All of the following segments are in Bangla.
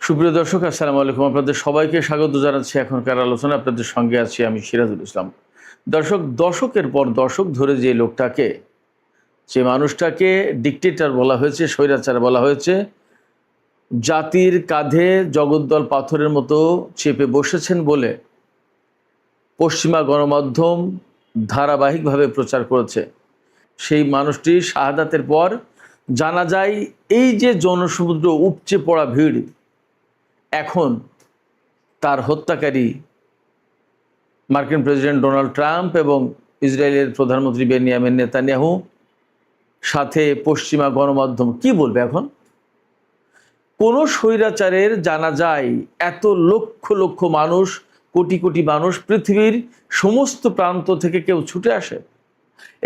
সুপ্রিয় দর্শক, আসসালামু আলাইকুম। আপনাদের সবাইকে স্বাগত জানাচ্ছি এখনকার আলোচনা। আপনাদের সঙ্গে আছি আমি সিরাজুল ইসলাম। দর্শক, দশকের পর দশক ধরে যে মানুষটাকে ডিকটেটর বলা হয়েছে, স্বৈরাচার বলা হয়েছে, জাতির কাঁধে জগদ্দল পাথরের মতো চেপে বসেছেন বলে পশ্চিমা গণমাধ্যম ধারাবাহিকভাবে প্রচার করেছে। সেই মানুষটি শাহাদাতের পর জানা যায় এই যে জনসমুদ্র উপচে পড়া ভিড়, এখন তার হত্যাকারী মার্কিন প্রেসিডেন্ট ডোনাল্ড ট্রাম্প এবং ইসরায়েলের প্রধানমন্ত্রী বেনিয়ামিন নেতানিয়াহু, সাথে পশ্চিমা গণমাধ্যম কি বলবে এখন? কোনো স্বৈরাচারের জানা যায় এত লক্ষ লক্ষ মানুষ, কোটি কোটি মানুষ পৃথিবীর সমস্ত প্রান্ত থেকে কেউ ছুটে আসে,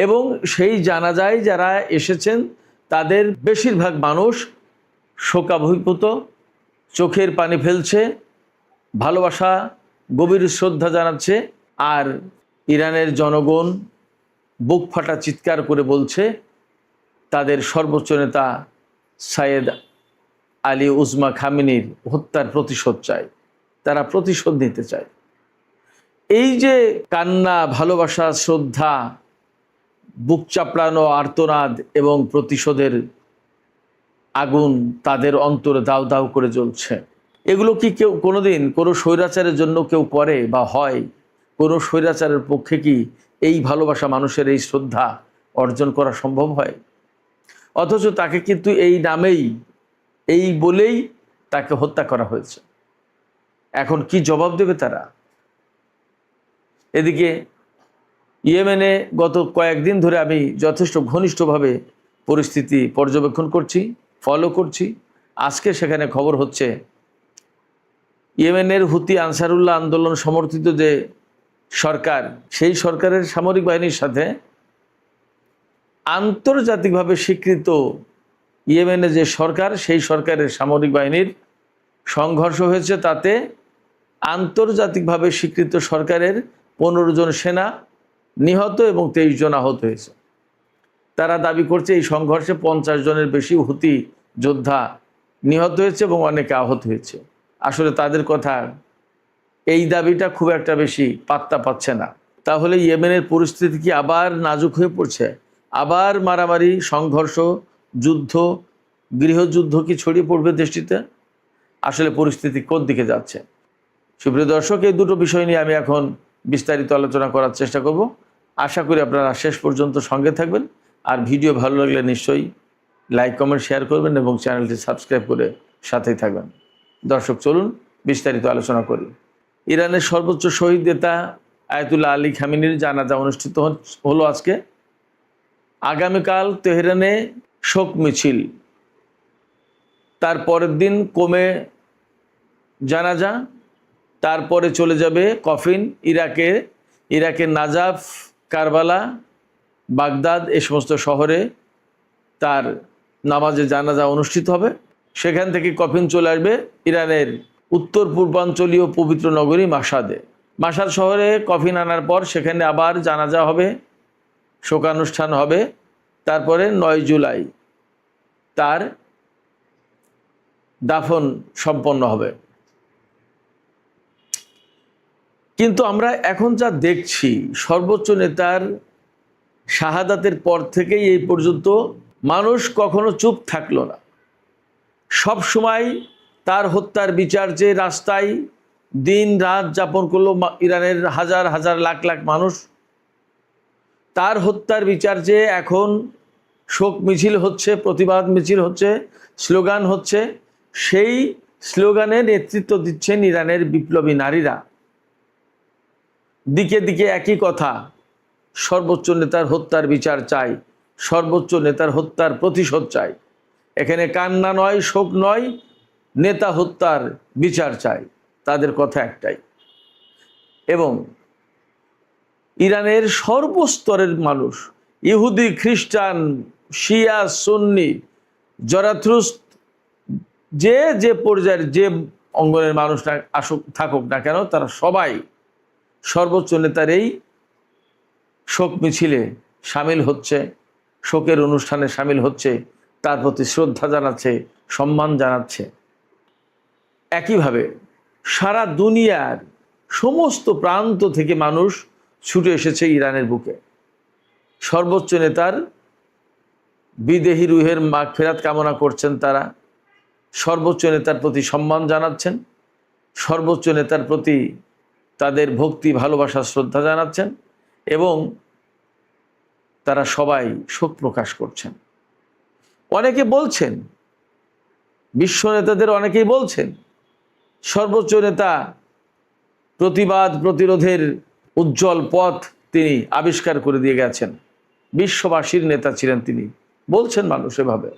এবং সেই জানাজায় যারা এসেছেন তাদের বেশিরভাগ মানুষ শোকাভিভূত, চোখের পানি ফেলছে, ভালোবাসা, গভীর শ্রদ্ধা জানাচ্ছে। আর ইরানের জনগণ বুক ফাটা চিৎকার করে বলছে তাদের সর্বোচ্চ নেতা সাইয়েদ আলী উজমা খামেনির হত্যার প্রতিশোধ চায়, তারা প্রতিশোধ নিতে চায়। এই যে কান্না, ভালোবাসা, শ্রদ্ধা, বুক চাপড়ানো আর্তনাদ এবং প্রতিশোধের আগুন তাদের অন্তরে দাউ দাউ করে জ্বলছে। এগুলো কি কেউ কোনোদিন কোনো স্বৈরাচারের জন্য কেউ করে বা হয়? কোনো স্বৈরাচারের পক্ষে কি এই ভালোবাসা, মানুষের এই শ্রদ্ধা অর্জন করা সম্ভব হয়? অথচ তাকে কিন্তু এই নামেই, এই বলেই তাকে হত্যা করা হয়েছে। এখন কি জবাব দেবে তারা? এদিকে ইয়েমেনে গত কয়েকদিন ধরে আমি যথেষ্ট ঘনিষ্ঠভাবে পরিস্থিতি পর্যবেক্ষণ করছি, ফলো করছি। আজকে সেখানে খবর হচ্ছে ইয়েমেনের হুতি আনসারুল্লাহ আন্দোলন সমর্থিত যে সরকার, সেই সরকারের সামরিক বাহিনীর সাথে আন্তর্জাতিকভাবে স্বীকৃত ইয়েমেনে যে সরকার, সেই সরকারের সামরিক বাহিনীর সংঘর্ষ হয়েছে। তাতে আন্তর্জাতিকভাবে স্বীকৃত সরকারের 15 জন সেনা নিহত এবং 23 জন আহত হয়েছে। তারা দাবি করছে এই সংঘর্ষে 50 জনের বেশি হুতি যোদ্ধা নিহত হয়েছে এবং অনেকে আহত হয়েছে। আসলে তাদের কথা, এই দাবিটা খুব একটা বেশি পাত্তা পাচ্ছে না। তাহলে ইয়েমেনের পরিস্থিতি কি আবার নাজুক হয়ে পড়ছে? আবার মারামারি, সংঘর্ষ, যুদ্ধ, গৃহযুদ্ধ কি ছড়িয়ে পড়বে দেশটিতে? আসলে পরিস্থিতি কোন দিকে যাচ্ছে? সুপ্রিয় দর্শক, এই দুটো বিষয় নিয়ে আমি এখন বিস্তারিত আলোচনা করার চেষ্টা করব। আশা করি আপনারা শেষ পর্যন্ত সঙ্গে থাকবেন। আর ভিডিও ভালো লাগলে নিশ্চয়ই লাইক, কমেন্ট, শেয়ার করবেন এবং চ্যানেলটি সাবস্ক্রাইব করে সাথেই থাকবেন। দর্শক, চলুন বিস্তারিত আলোচনা করি। ইরানের সর্বোচ্চ শহীদ নেতা আয়াতুল্লাহ আলী খামেনির জানাজা অনুষ্ঠিত হলো আজকে। আগামীকাল তেহরানে শোক মিছিল, তার পরের দিন কোমে জানাজা, তারপরে চলে যাবে কফিন ইরাকের নাজাফ, কারবালা, বাগদাদ, এই সমস্ত শহরে তার নামাজে জানাজা অনুষ্ঠিত হবে। সেখান থেকে কফিন চলে আসবে ইরানের উত্তর পূর্বাঞ্চলীয় পবিত্র নগরী মাশহাদে। মাশহাদ শহরে কফিন আনার পর সেখানে আবার জানাজা হবে, শোকানুষ্ঠান হবে। তারপরে 9 জুলাই তার দাফন সম্পন্ন হবে। কিন্তু আমরা এখন যা দেখছি, সর্বোচ্চ নেতার শাহাদাতের পর থেকেই এই পর্যন্ত মানুষ কখনো চুপ থাকলো না। সব সময় তার হত্যার বিচার চেয়ে রাস্তায় দিন রাত যাপন করলো ইরানের হাজার হাজার লাখ লাখ মানুষ। তার হত্যার বিচার চেয়ে এখন শোক মিছিল হচ্ছে, প্রতিবাদ মিছিল হচ্ছে, স্লোগান হচ্ছে। সেই স্লোগানে নেতৃত্ব দিচ্ছেন ইরানের বিপ্লবী নারীরা। দিকে দিকে একই কথা, সর্বোচ্চ নেতার হত্যার বিচার চাই, সর্বোচ্চ নেতার হত্যার প্রতিশোধ চাই। এখানে কান্না নয়, শোক নয়, নেতা হত্যার বিচার চাই। তাদের কথা একটাই। এবং ইরানের সর্বস্তরের মানুষ, ইহুদি, খ্রিস্টান, শিয়া, সুন্নি, জরাথ্রুস্ট, যে পর্যায়ের যে অঙ্গনের মানুষরা থাকুক না কেন, তারা সবাই সর্বোচ্চ নেতার এই শোক মিছিলে সামিল হচ্ছে, শোকের অনুষ্ঠানে সামিল হচ্ছে, তার প্রতি শ্রদ্ধা জানাচ্ছে, সম্মান জানাচ্ছে। একইভাবে সারা দুনিয়ার সমস্ত প্রান্ত থেকে মানুষ ছুটে এসেছে ইরানের বুকে। সর্বোচ্চ নেতার বিদেহী রুহের মাগফিরাত কামনা করছেন তারা, সর্বোচ্চ নেতার প্রতি সম্মান জানাচ্ছেন, সর্বোচ্চ নেতার প্রতি তাদের ভক্তি, ভালোবাসা, শ্রদ্ধা জানাচ্ছেন এবং তারা সবাই শোক প্রকাশ করছেন। অনেকে বলছেন, বিশ্ব নেতাদের অনেকেই বলছেন, সর্বোচ্চ নেতা প্রতিবাদ প্রতিরোধের উজ্জ্বল পথ তিনি আবিষ্কার করে দিয়ে গেছেন, বিশ্ববাসীর নেতা ছিলেন তিনি, বলছেন মানুষ এভাবে।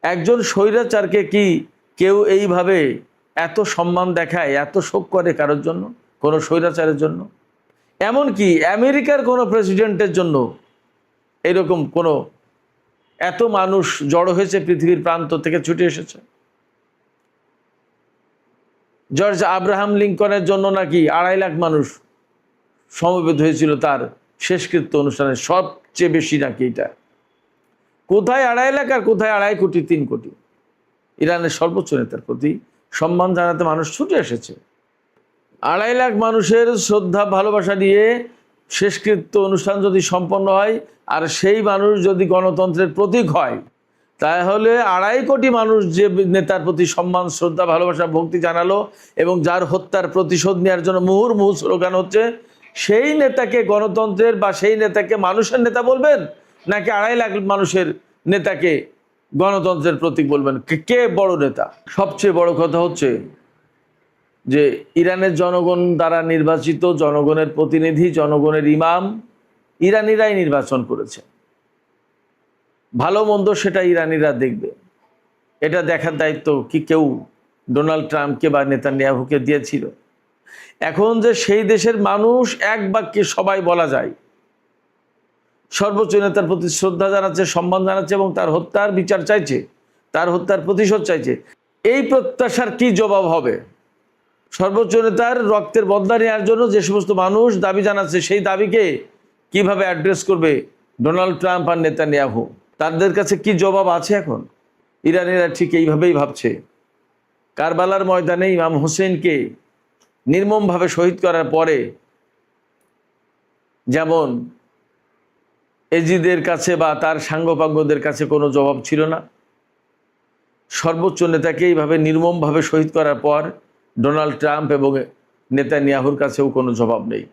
একজন স্বৈরাচারকে কি কেউ এইভাবে এত সম্মান দেখায়, এত শোক করে কারোর জন্য, কোনো স্বৈরাচারের জন্য? এমনকি আমেরিকার কোনো প্রেসিডেন্টের জন্য এরকম কোনো এত মানুষ জড়ো হয়েছে, পৃথিবীর প্রান্ত থেকে ছুটে এসেছে? জর্জ আব্রাহাম লিঙ্কনের জন্য নাকি 2.5 লাখ মানুষ সমবেত হয়েছিল তার শেষকৃত্য অনুষ্ঠানে, সবচেয়ে বেশি নাকি এটা। কোথায় 2.5 লাখ আর কোথায় 2.5 কোটি, 3 কোটি? ইরানের সর্বোচ্চ নেতার প্রতি সম্মান জানাতে মানুষ ছুটে এসেছে। 2.5 লাখ মানুষের শ্রদ্ধা ভালোবাসা নিয়ে শেষকৃত্য অনুষ্ঠান যদি সম্পন্ন হয়, আর সেই মানুষ যদি গণতন্ত্রের প্রতীক হয়, তাহলে 2.5 কোটি মানুষ যে নেতার প্রতি সম্মান, শ্রদ্ধা, ভালোবাসা, ভক্তি জানালো এবং যার হত্যার প্রতিশোধ নেওয়ার জন্য মুহুর্মুহু স্লোগান হচ্ছে, সেই নেতাকে গণতন্ত্রের বা সেই নেতাকে মানুষের নেতা বলবেন, নাকি 2.5 লাখ মানুষের নেতাকে গণতন্ত্রের প্রতীক বলবেন? কে বড় নেতা? সবচেয়ে বড় কথা হচ্ছে যে ইরানের জনগণ দ্বারা নির্বাচিত, জনগণের প্রতিনিধি, জনগণের ইমাম ইরানিরাই নির্বাচন করেছে। ভালো মন্দ সেটা ইরানিরা দেখবে। এটা দেখার দায়িত্ব কি কেউ ডোনাল্ড ট্রাম্পকে বা নেতানিয়াহুকে দিয়েছিল? এখন যে সেই দেশের মানুষ এক বাক্যে সবাই বলা যায় সর্বোচ্চ নেতার প্রতি শ্রদ্ধা জানাচ্ছে, সম্মান জানাচ্ছে এবং তার হত্যার বিচার চাইছে, তার হত্যার প্রতিশোধ চাইছে, এই প্রত্যাশার কি জবাব হবে? সর্বোচ্চ নেতার রক্তের বদলা নেওয়ার জন্য যে সমস্ত মানুষ দাবি জানাচ্ছে, সেই দাবিকে কিভাবে অ্যাড্রেস করবে ডোনাল্ড ট্রাম্প আর নেতানিয়াহু? তাদের কাছে কি জবাব আছে এখন? ইরানিরা ঠিক এইভাবেই ভাবছে। কারবালার ময়দানে ইমাম হোসেনকে নির্মমভাবে শহীদ করার পরে যেমন এজিদের কাছে বা তার সাঙ্গপাঙ্গদের কাছে কোনো জবাব ছিল না, সর্বোচ্চ নেতাকে এইভাবে নির্মমভাবে শহীদ করার পর ডোনাল্ড ট্রাম্প এবং নেতানিয়াহুর কাছেও কোনো জবাব নেই।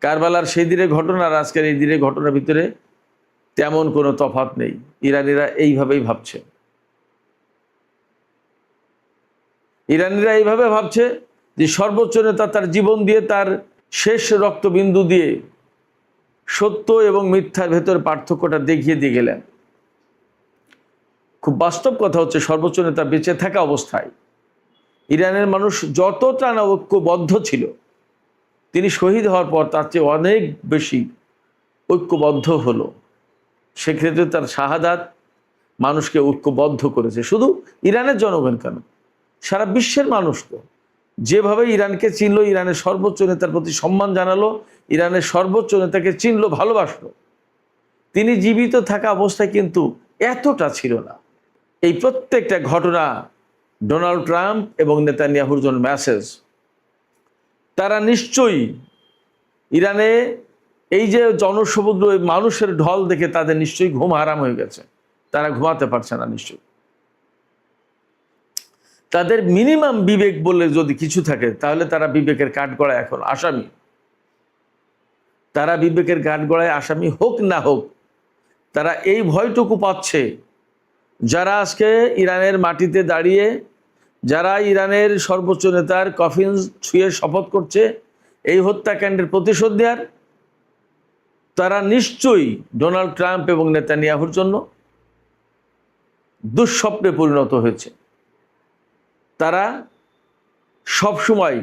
কারবালার সেই দিনের ঘটনা আর আজকের এই দিনের ঘটনার ভিতরে তেমন কোনো তফাৎ নেই। ইরানিরা এইভাবেই ভাবছে। ইরানিরা এইভাবে ভাবছে যে সর্বোচ্চ নেতা তার জীবন দিয়ে, তার শেষ রক্তবিন্দু দিয়ে সত্য এবং মিথ্যার ভেতর পার্থক্যটা দেখিয়ে দিয়ে গেলেন। খুব বাস্তব কথা হচ্ছে, সর্বোচ্চ নেতা বেঁচে থাকা অবস্থায় ইরানের মানুষ যতটা না ঐক্যবদ্ধ ছিল, তিনি শহীদ হওয়ার পর তার চেয়ে অনেক বেশি ঐক্যবদ্ধ হলো। সেক্ষেত্রে তার শাহাদাত মানুষকে ঐক্যবদ্ধ করেছে। শুধু ইরানের জনগণ কেন, সারা বিশ্বের মানুষ তো যেভাবে ইরানকে চিনল, ইরানের সর্বোচ্চ নেতার প্রতি সম্মান জানালো, ইরানের সর্বোচ্চ নেতাকে চিনল, ভালোবাসলো, তিনি জীবিত থাকা অবস্থায় কিন্তু এতটা ছিল না। এই প্রত্যেকটা ঘটনা ডোনাল্ড ট্রাম্প এবং নেতানিয়াহুর জন্য মেসেজ। তারা নিশ্চয়ই ইরানে এই যে জনসমুদ্র, মানুষের ঢল দেখে তাদের নিশ্চয়ই ঘুম হারাম হয়ে গেছে, তারা ঘুমাতে পারছে না। নিশ্চয়ই তাদের মিনিমাম বিবেক বলে যদি কিছু থাকে, তাহলে তারা বিবেকের কাঠগড়ায় এখন আসামি। তারা বিবেকের কাঠগড়ায় আসামি হোক না হোক, তারা এই ভয়টুকু পাচ্ছে, যারা আজকে ইরানের মাটিতে দাঁড়িয়ে, যারা ইরানের সর্বোচ্চ নেতার কফিন ছুঁয়ে শপথ করছে এই হত্যাকাণ্ডের প্রতিশোধ নেওয়ার, তারা নিশ্চয়ই ডোনাল্ড ট্রাম্প এবং নেতানিয়াহুর জন্য দুঃস্বপ্নে পরিণত হয়েছে। তারা সবসময়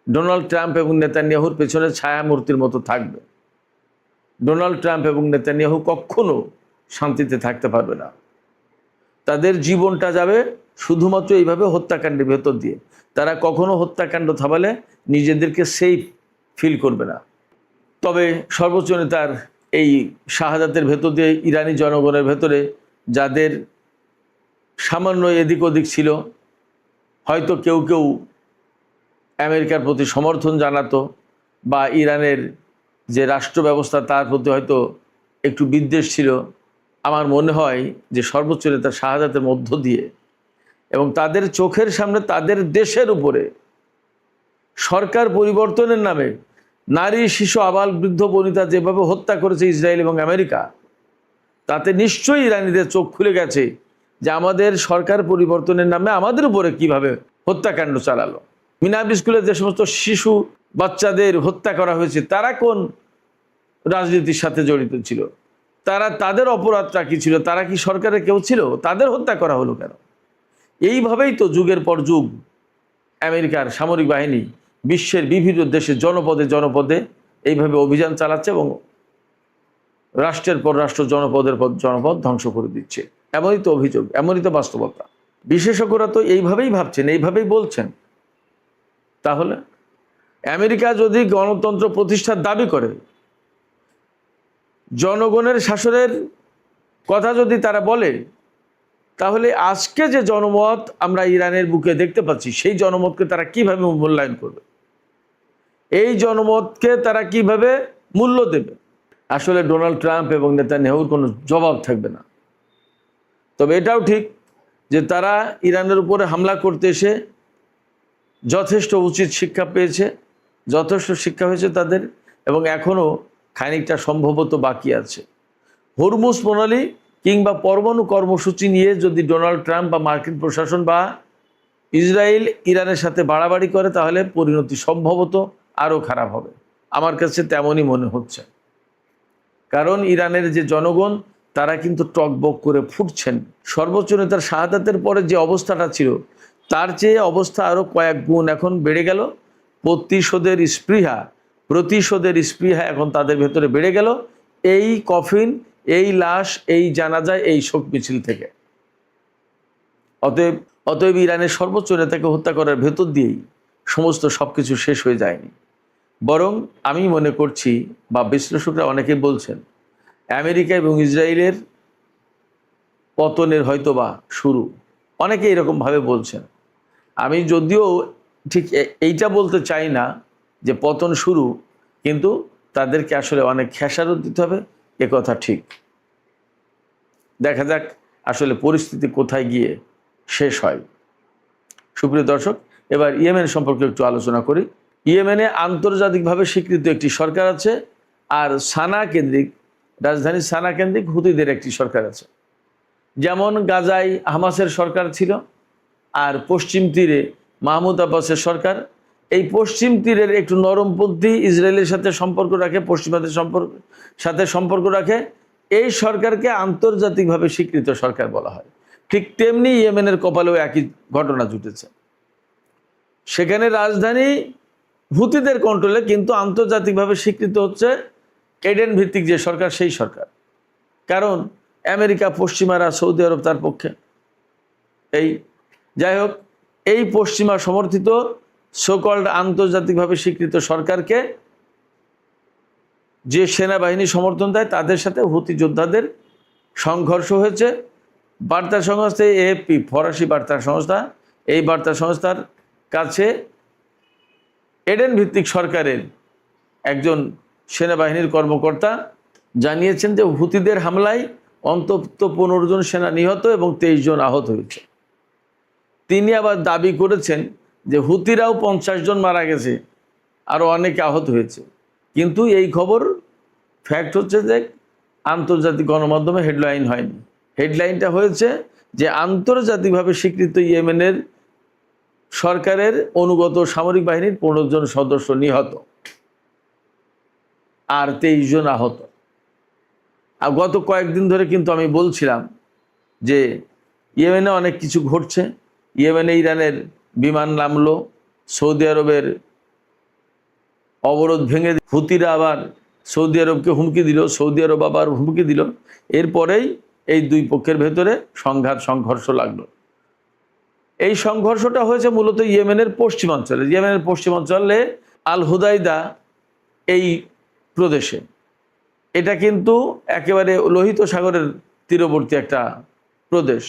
ডোনাল্ড ট্রাম্প এবং নেতানিয়াহুর পেছনে ছায়ামূর্তির মতো থাকবে। ডোনাল্ড ট্রাম্প এবং নেতানিয়াহু কখনো শান্তিতে থাকতে পারবে না। তাদের জীবনটা যাবে শুধুমাত্র এইভাবে হত্যাকাণ্ডের ভেতর দিয়ে। তারা কখনো হত্যাকাণ্ড থামালে নিজেদেরকে সেফ ফিল করবে না। তবে সর্বোচ্চ নেতার এই শাহাদাতের ভেতর দিয়ে ইরানি জনগণের ভেতরে যাদের সামান্য এদিক ওদিক ছিল, হয়তো কেউ কেউ আমেরিকার প্রতি সমর্থন জানাতো বা ইরানের যে রাষ্ট্র ব্যবস্থা তার প্রতি হয়তো একটু বিদ্বেষ ছিল। আমার মনে হয় যে সর্বোচ্চ নেতা শাহাদাতের মধ্য দিয়ে এবং তাদের চোখের সামনে তাদের দেশের উপরে সরকার পরিবর্তনের নামে নারী, শিশু, আবাল, বৃদ্ধ, বনিতা যেভাবে হত্যা করেছে ইসরায়েল এবং আমেরিকা, তাতে নিশ্চয়ই ইরানিদের চোখ খুলে গেছে যে আমাদের সরকার পরিবর্তনের নামে আমাদের উপরে কিভাবে হত্যাকাণ্ড চালালো। মিনাব স্কুলে যে সমস্ত শিশু বাচ্চাদের হত্যা করা হয়েছে তারা কোন রাজনীতির সাথে জড়িত ছিল? তাদের অপরাধটা কি ছিল? তারা কি সরকারের কেউ ছিল? তাদের হত্যা করা হলো কেন? এইভাবেই তো যুগের পর যুগ আমেরিকার সামরিক বাহিনী বিশ্বের বিভিন্ন দেশে জনপদে জনপদে এইভাবে অভিযান চালাচ্ছে এবং রাষ্ট্রের পর রাষ্ট্র, জনপদের পর জনপদ ধ্বংস করে দিচ্ছে। এমনই তো অভিযোগ, এমনই তো বাস্তবতা। বিশেষজ্ঞরা তো এইভাবেই ভাবছেন, এইভাবেই বলছেন। তাহলে আমেরিকা যদি গণতন্ত্র প্রতিষ্ঠার দাবি করে, জনগণের শাসনের কথা যদি তারা বলে, তাহলে আজকে যে জনমত আমরা ইরানের বুকে দেখতে পাচ্ছি সেই জনমতকে তারা কিভাবে মূল্যায়ন করবে? এই জনমতকে তারা কিভাবে মূল্য দেবে? আসলে ডোনাল্ড ট্রাম্প এবং নেতানিয়াহুর কোনো জবাব থাকবে না। তবে এটাও ঠিক যে তারা ইরানের উপরে হামলা করতে এসে যথেষ্ট উচিত শিক্ষা পেয়েছে, যথেষ্ট শিক্ষা হয়েছে তাদের, এবং এখনও খানিকটা সম্ভবত বাকি আছে। হরমুজ প্রণালী কিংবা পরমাণু কর্মসূচি নিয়ে যদি ডোনাল্ড ট্রাম্প বা মার্কিন প্রশাসন বা ইসরায়েল ইরানের সাথে বাড়াবাড়ি করে, তাহলে পরিণতি সম্ভবত আরও খারাপ হবে। আমার কাছে তেমনই মনে হচ্ছে। কারণ ইরানের যে জনগণ তারা কিন্তু টকবক করে ফুটছেন। সর্বোচ্চ নেতার শাহাদাতের পরে যে অবস্থাটা ছিল তার চেয়ে অবস্থা আরও কয়েক গুণ এখন বেড়ে গেল। প্রতিশোধের স্পৃহা এখন তাদের ভেতরে বেড়ে গেল এই কফিন, এই লাশ, এই জানাজা, এই শোক মিছিল থেকে। অতএব ইরানের সর্বোচ্চ নেতাকে হত্যা করার ভেতর দিয়েই সমস্ত সবকিছু শেষ হয়ে যায়নি। বরং আমি মনে করছি, বা বিশ্লেষকরা অনেকে বলছেন, আমেরিকা এবং ইসরায়েলের পতনের হয়তোবা শুরু। অনেকে এরকমভাবে বলছেন। আমি যদিও ঠিক এইটা বলতে চাই না যে পতন শুরু, কিন্তু তাদেরকে আসলে অনেক খেসারত দিতে হবে, এ কথা ঠিক। দেখা যাক আসলে পরিস্থিতি কোথায় গিয়ে শেষ হয়। সুপ্রিয় দর্শক, এবার ইয়েমেন সম্পর্কে একটু আলোচনা করি। ইয়েমেনে আন্তর্জাতিকভাবে স্বীকৃত একটি সরকার আছে, আর রাজধানী সানা কেন্দ্রিক হুতিদের একটি সরকার আছে। যেমন গাজায় হামাসের সরকার ছিল, আর পশ্চিম তীরে মাহমুদ আব্বাসের সরকার। এই পশ্চিম তীরের একটু নরমপন্থী ইসরায়েলের সাথে সম্পর্ক রাখে, পশ্চিমাদের সাথে সম্পর্ক রাখে, এই সরকারকে আন্তর্জাতিকভাবে স্বীকৃত সরকার বলা হয়। ঠিক তেমনি ইয়েমেনের কপালেও একই ঘটনা ঘটেছে। সেখানে রাজধানী হুতিদের কন্ট্রোলে, কিন্তু আন্তর্জাতিকভাবে স্বীকৃত হচ্ছে এডেন ভিত্তিক যে সরকার, সেই সরকার। কারণ আমেরিকা, পশ্চিমারা, সৌদি আরব তার পক্ষে। যাই হোক, এই পশ্চিমা সমর্থিত সোকল্ড আন্তর্জাতিকভাবে স্বীকৃত সরকারকে যে সেনাবাহিনী সমর্থন দেয়, তাদের সাথে হুতি যোদ্ধাদের সংঘর্ষ হয়েছে। বার্তা সংস্থা এএফপি, ফরাসি বার্তা সংস্থা, এই বার্তা সংস্থার কাছে এডেন ভিত্তিক সরকারের একজন সেনাবাহিনীর কর্মকর্তা জানিয়েছেন যে হুতিদের হামলায় অন্তত 15 জন সেনা নিহত এবং 23 জন আহত হয়েছে। তিনি আবার দাবি করেছেন যে হুতিরাও 50 জন মারা গেছে, আরও অনেকে আহত হয়েছে। কিন্তু এই খবর ফ্যাক্ট হচ্ছে যে আন্তর্জাতিক গণমাধ্যমে হেডলাইন হয়নি। হেডলাইনটা হয়েছে যে আন্তর্জাতিকভাবে স্বীকৃত ইয়েমেনের সরকারের অনুগত সামরিক বাহিনীর 15 জন সদস্য নিহত আর 23 জন আহত। আর গত কয়েকদিন ধরে কিন্তু আমি বলছিলাম যে ইয়েমেনে অনেক কিছু ঘটছে। ইয়েমেনে ইরানের বিমান নামলো, সৌদি আরবের অবরোধ ভেঙে হুতিরা আবার সৌদি আরবকে হুমকি দিল, সৌদি আরব আবার হুমকি দিল। এরপরেই এই দুই পক্ষের ভেতরে সংঘর্ষ লাগলো। এই সংঘর্ষটা হয়েছে মূলত ইয়েমেনের পশ্চিমাঞ্চলে। ইয়েমেনের পশ্চিমাঞ্চলে আল হুদাইদা এই প্রদেশে। এটা কিন্তু একেবারে লোহিত সাগরের তীরবর্তী একটা প্রদেশ।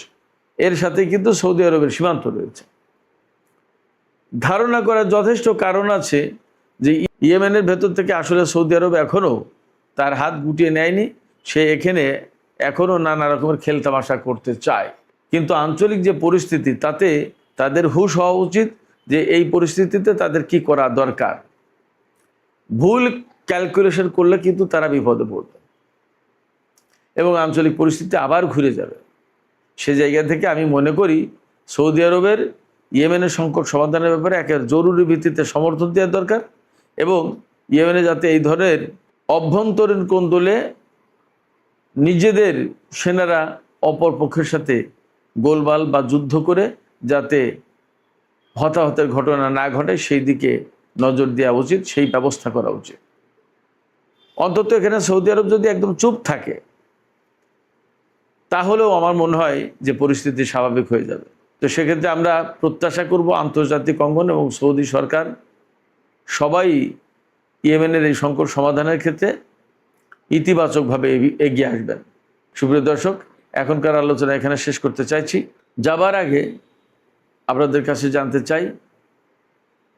এর সাথে কিন্তু সৌদি আরবের সীমান্ত রয়েছে। ধারণা করার যথেষ্ট কারণ আছে যে ইয়েমেনের ভেতর থেকে আসলে সৌদি আরব এখনও তার হাত গুটিয়ে নেয়নি। সে এখানে এখনও নানা রকমের খেলতামাশা করতে চায়, কিন্তু আঞ্চলিক যে পরিস্থিতি তাতে তাদের হুঁশ হওয়া উচিত যে এই পরিস্থিতিতে তাদের কি করা দরকার। ভুল ক্যালকুলেশন করলে কিন্তু তারা বিপদে পড়বে এবং আঞ্চলিক পরিস্থিতি আবার ঘুরে যাবে। সে জায়গা থেকে আমি মনে করি সৌদি আরবের ইয়েমেনের সংকট সমাধানের ব্যাপারে একের জরুরি ভিত্তিতে সমর্থন দেওয়া দরকার এবং ইয়েমেনে যাতে এই ধরনের অভ্যন্তরীণ কোন্দলে নিজেদের সেনারা অপর পক্ষের সাথে গোলমাল বা যুদ্ধ করে যাতে হতাহতের ঘটনা না ঘটে সেই দিকে নজর দেওয়া উচিত, সেই ব্যবস্থা করা উচিত। অন্তত এখানে সৌদি আরব যদি একদম চুপ থাকে তাহলেও আমার মনে হয় যে পরিস্থিতি স্বাভাবিক হয়ে যাবে। তো সেক্ষেত্রে আমরা প্রত্যাশা করব আন্তর্জাতিক অঙ্গন এবং সৌদি সরকার সবাই ইয়েমেনের এই সংকট সমাধানের ক্ষেত্রে ইতিবাচকভাবে এগিয়ে আসবেন। সুপ্রিয় দর্শক, এখনকার আলোচনা এখানে শেষ করতে চাইছি। যাবার আগে আপনাদের কাছে জানতে চাই,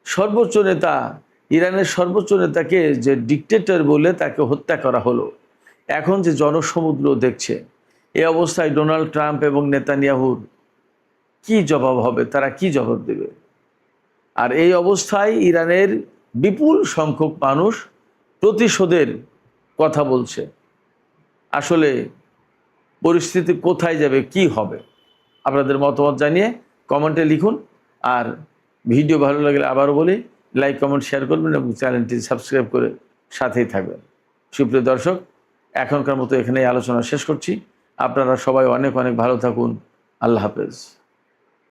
সর্বোচ্চ নেতা, ইরানের সর্বোচ্চ নেতাকে যে ডিক্টেটর বলে তাকে হত্যা করা হলো, এখন যে জনসমুদ্র দেখছে, এই অবস্থায় ডোনাল্ড ট্রাম্প এবং নেতানিয়াহুর কি জবাব হবে? তারা কি জবাব দেবে? আর এই অবস্থায় ইরানের বিপুল সংখ্যক মানুষ প্রতিশোধের কথা বলছে। আসলে পরিস্থিতি কোথায় যাবে, কি হবে? আপনাদের মতামত জানিয়ে কমেন্টে লিখুন। আর ভিডিও ভালো লাগলে আবারও বলি, লাইক কমেন্ট শেয়ার করবেন এবং চ্যানেলটি সাবস্ক্রাইব করে সাথেই থাকবেন। সুপ্রিয় দর্শক, এখনকার মতো এখানেই আলোচনা শেষ করছি। আপনারা সবাই অনেক অনেক ভালো থাকুন। আল্লাহ হাফেজ।